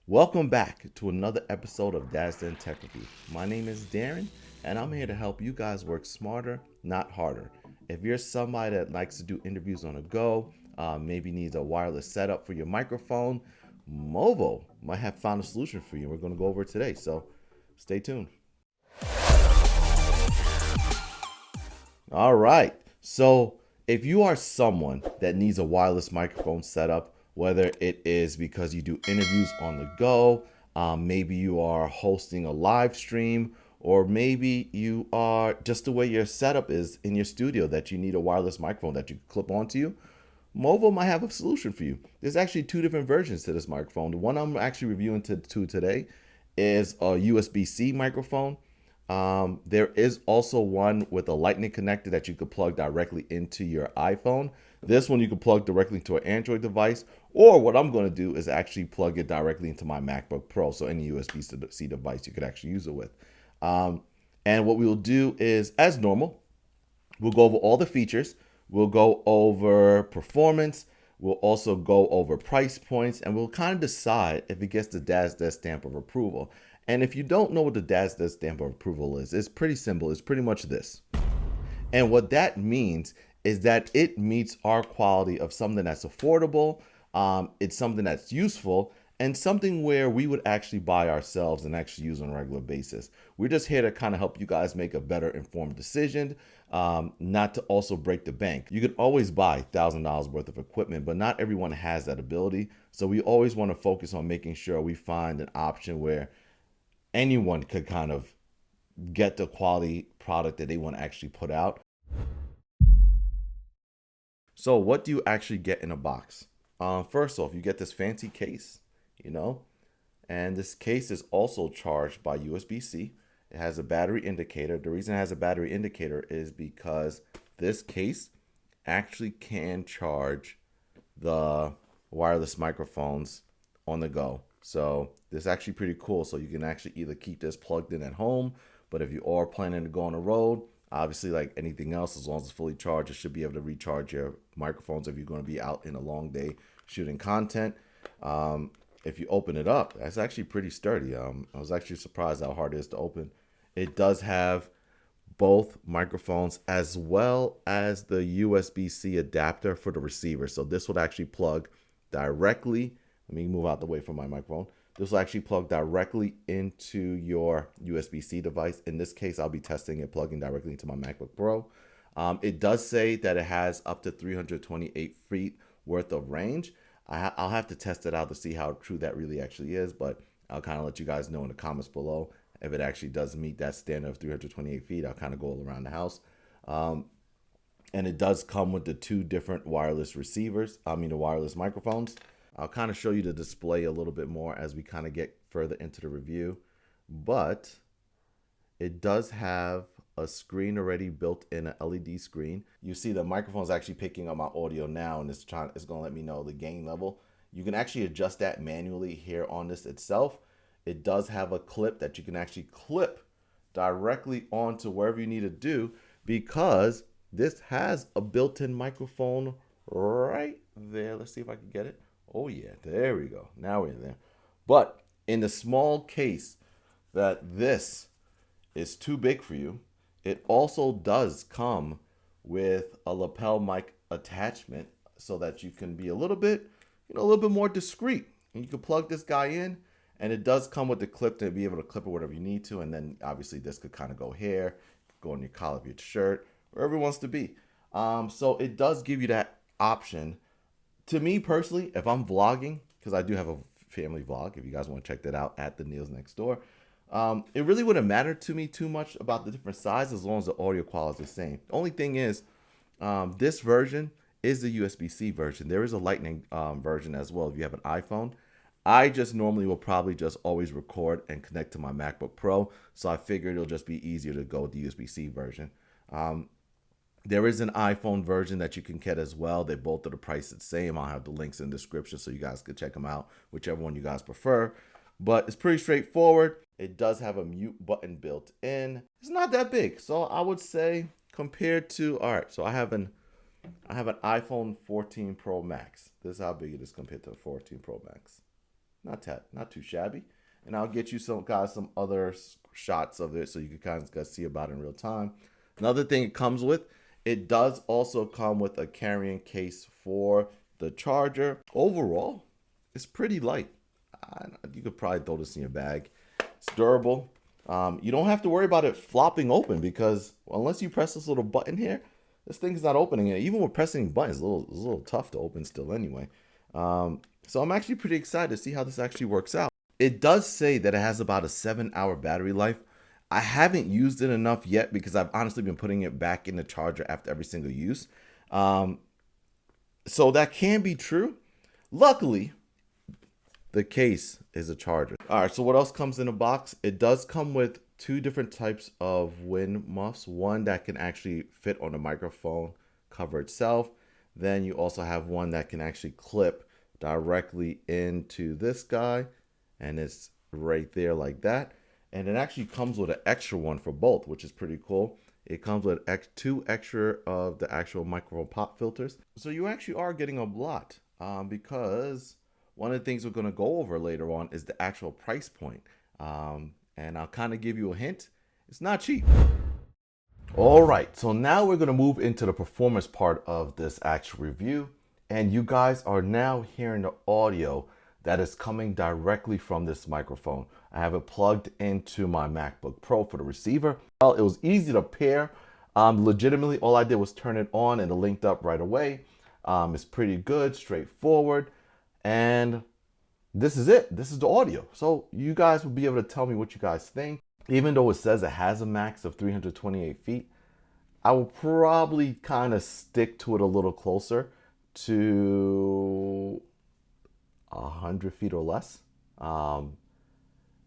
Welcome back to another episode of Dad's Den Tech Review. My name is Darren, and I'm here to help you guys work smarter, not harder. If you're somebody that likes to do interviews on the go, maybe needs a wireless setup for your microphone, Movo might have found a solution for you. We're going to go over it today, so stay tuned. All right. So, if you are someone that needs a wireless microphone setup, whether it is because you do interviews on the go, maybe you are hosting a live stream, or maybe you are just the way your setup is in your studio that you need a wireless microphone that you clip onto you, Movo might have a solution for you. There's actually two different versions to this microphone. The one I'm actually reviewing today is a USB-C microphone. There is also one with a lightning connector that you could plug directly into your iPhone. This one you can plug directly into an Android device, or what I'm going to do is actually plug it directly into my MacBook Pro. So any USB-C device you could actually use it with. And what we will do is, as normal, we'll go over all the features. We'll go over performance. We'll also go over price points, and we'll kind of decide if it gets the Dad's Den stamp of approval. And if you don't know what the Dad's Den stamp of approval is, it's pretty simple. It's pretty much this. And what that means is that it meets our quality of something that's affordable, it's something that's useful, and something where we would actually buy ourselves and actually use on a regular basis. We're just here to kind of help you guys make a better informed decision, not to also break the bank. You could always buy $1,000 worth of equipment, but not everyone has that ability. So we always want to focus on making sure we find an option where anyone could kind of get the quality product that they want to actually put out. So what do you actually get in a box? First off, you get this fancy case, and this case is also charged by USB-C. It has a battery indicator. The reason it has a battery indicator is because this case actually can charge the wireless microphones on the go. So this is actually pretty cool. So you can actually either keep this plugged in at home, but if you are planning to go on the road, obviously like anything else, as long as it's fully charged, it should be able to recharge your microphones if you're going to be out in a long day shooting content. If you open it up, that's actually pretty sturdy. I was actually surprised how hard it is to open. It does have both microphones as well as the USB-C adapter for the receiver. So this would actually plug directly. Let me move out the way from my microphone. This will actually plug directly into your USB-C device. In this case, I'll be testing it plugging directly into my MacBook Pro. It does say that it has up to 328 feet worth of range. I'll have to test it out to see how true that really actually is, but I'll kind of let you guys know in the comments below. If it actually does meet that standard of 328 feet, I'll kind of go all around the house. And it does come with the two different wireless the wireless microphones. I'll kind of show you the display a little bit more as we kind of get further into the review. But it does have a screen already built in, an LED screen. You see the microphone's actually picking up my audio now, and it's going to let me know the gain level. You can actually adjust that manually here on this itself. It does have a clip that you can actually clip directly onto wherever you need to do, because this has a built-in microphone right there. Let's see if I can get it. Oh yeah, there we go. Now we're in there. But in the small case that this is too big for you, it also does come with a lapel mic attachment so that you can be a little bit more discreet. And you can plug this guy in, and it does come with the clip to be able to clip it whatever you need to. And then obviously this could kind of go here, go on your collar of your shirt, wherever it wants to be. So it does give you that option. To me personally, if I'm vlogging, because I do have a family vlog, if you guys want to check that out at the Neil's Next Door, it really wouldn't matter to me too much about the different sizes as long as the audio quality is the same. The only thing is, this version is the USB-C version. There is a lightning version as well if you have an iPhone. I just normally will probably just always record and connect to my MacBook Pro, so I figured it'll just be easier to go with the USB-C version. There is an iPhone version that you can get as well. They both are the price the same. I'll have the links in the description so you guys can check them out, whichever one you guys prefer. But it's pretty straightforward. It does have a mute button built in. It's not that big, so I would say compared to, all right, so I have an iPhone 14 Pro Max. This is how big it is compared to the 14 Pro Max. not too shabby. And I'll get you some other shots of it so you can kind of see about it in real time. Another thing it comes with, it does also come with a carrying case for the charger. Overall, it's pretty light. You could probably throw this in your bag. It's durable. You don't have to worry about it flopping open because unless you press this little button here, this thing's not opening it. Even with pressing buttons, it's a little tough to open still anyway. So I'm actually pretty excited to see how this actually works out. It does say that it has about a 7-hour battery life. I haven't used it enough yet because I've honestly been putting it back in the charger after every single use. So that can be true. Luckily, the case is a charger. All right, so what else comes in a box? It does come with 2 different types of wind muffs. One that can actually fit on the microphone cover itself. Then you also have one that can actually clip directly into this guy. And it's right there like that. And it actually comes with an extra one for both, which is pretty cool. It comes with 2 extra of the actual microphone pop filters. So you actually are getting a lot because one of the things we're going to go over later on is the actual price point. And I'll kind of give you a hint. It's not cheap. All right, so now we're going to move into the performance part of this actual review. And you guys are now hearing the audio that is coming directly from this microphone. I have it plugged into my MacBook Pro for the receiver. Well, it was easy to pair. Legitimately, all I did was turn it on and it linked up right away. It's pretty good, straightforward. And this is it. This is the audio. So you guys will be able to tell me what you guys think. Even though it says it has a max of 328 feet, I will probably kind of stick to it a little closer to 100 feet or less.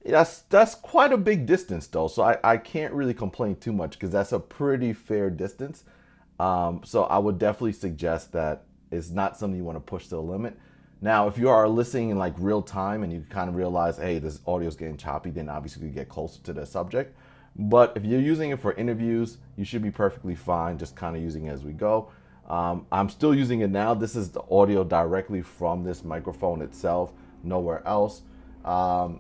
That's quite a big distance though, so I can't really complain too much because that's a pretty fair distance. So I would definitely suggest that it's not something you want to push to the limit. Now, if you are listening in like real time and you kind of realize, hey, this audio is getting choppy, then obviously you get closer to the subject. But if you're using it for interviews, you should be perfectly fine, just kind of using it as we go. I'm still using it now. This is the audio directly from this microphone itself, nowhere else. I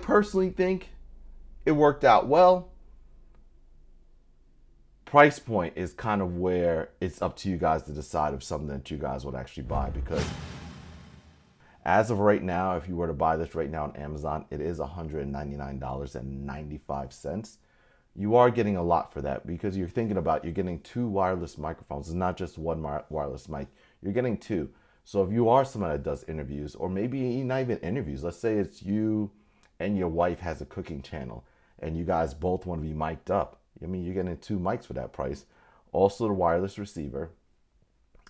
personally think it worked out well. Price point is kind of where it's up to you guys to decide if something that you guys would actually buy, because as of right now, if you were to buy this right now on Amazon, it is $199.95. You are getting a lot for that because you're thinking about you're getting 2 wireless microphones. It's not just one wireless mic. You're getting 2. So if you are someone that does interviews, or maybe not even interviews, let's say it's you and your wife has a cooking channel and you guys both want to be mic'd up. I mean, you're getting 2 mics for that price. Also the wireless receiver.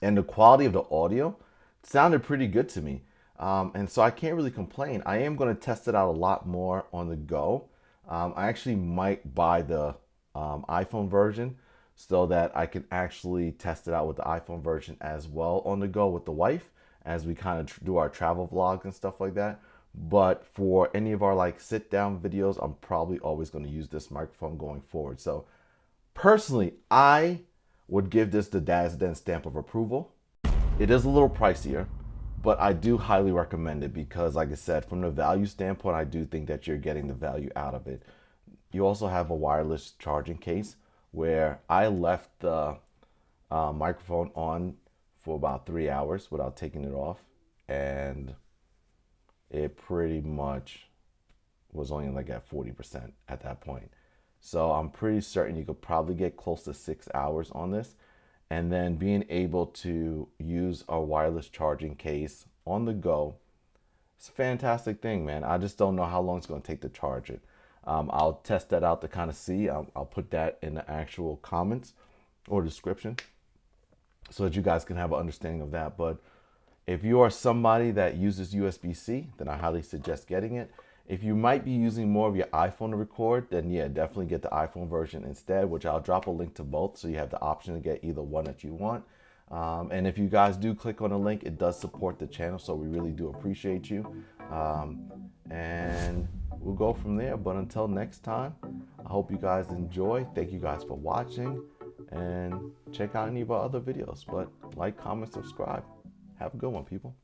And the quality of the audio sounded pretty good to me. And so I can't really complain. I am going to test it out a lot more on the go. I actually might buy the iPhone version so that I can actually test it out with the iPhone version as well on the go with the wife as we kind of do our travel vlogs and stuff like that. But for any of our like sit down videos, I'm probably always going to use this microphone going forward. So personally, I would give this the Dad's Den stamp of approval. It is a little pricier, but I do highly recommend it because, like I said, from the value standpoint, I do think that you're getting the value out of it. You also have a wireless charging case where I left the microphone on for about 3 hours without taking it off, and it pretty much was only like at 40% at that point. So I'm pretty certain you could probably get close to 6 hours on this. And then being able to use a wireless charging case on the go, it's a fantastic thing, man. I just don't know how long it's going to take to charge it. I'll test that out to kind of see. I'll put that in the actual comments or description so that you guys can have an understanding of that. But if you are somebody that uses USB-C, then I highly suggest getting it. If you might be using more of your iPhone to record, then yeah, definitely get the iPhone version instead, which I'll drop a link to both so you have the option to get either one that you want. And if you guys do click on the link, it does support the channel, so we really do appreciate you. And we'll go from there. But until next time, I hope you guys enjoy. Thank you guys for watching, and check out any of our other videos. But like, comment, subscribe. Have a good one, people.